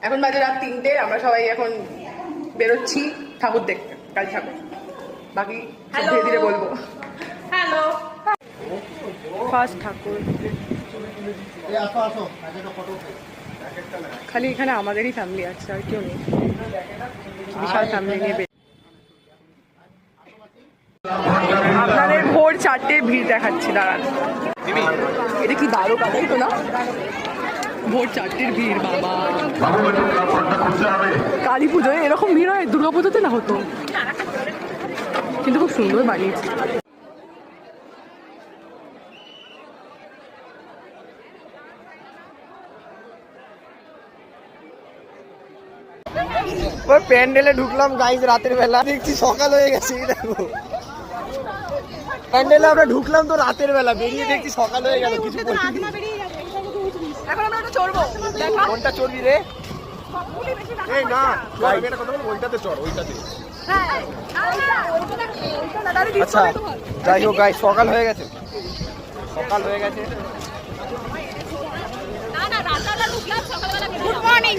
এখন বাজে রাত 3টে, আমরা সবাই এখন বেরোচ্ছি ঠাকুর দেখতে, কালী ঠাকুর। বাকি ধীরে ধীরে বলবো। হ্যালো, ফার্স্ট ঠাকুর। খালি এখানে আমাদেরই ফ্যামিলি আছে, আর কেউ নেই। বিশাল ফ্যামিলি নিয়ে আপনাদের ভোর 4টের ভিড় দেখাচ্ছি, দাঁড়ান। এটা কি 12 কাটাই তো না? ভোর 4টের ভিড় বাবা। কালী পুজোয় এরকম ভিড় হয়? দুর্গা পুজোতে না হতো, কিন্তু খুব সুন্দর বানিয়েছে। প্যান্ডেলে ঢুকলাম গাইজ রাতের বেলা, দেখছি সকাল হয়ে গেছে। দেখো প্যান্ডেলে আমরা ঢুকলাম তো রাতের বেলা, বেরিয়ে দেখছি সকাল হয়ে গেল। কিছু এখন আমরা এটা চড়বো। কোনটা চড়বি রে? এই না, আমি একটা কথা বলবো, ওইটাতে চড়, ওইটাতে। আচ্ছা যাই হোক গাইজ, সকাল হয়ে গেছে, সকাল হয়ে গেছে। না না, রাতের বেলা ঢুকলাম, সকালবেলা গুড মর্নিং।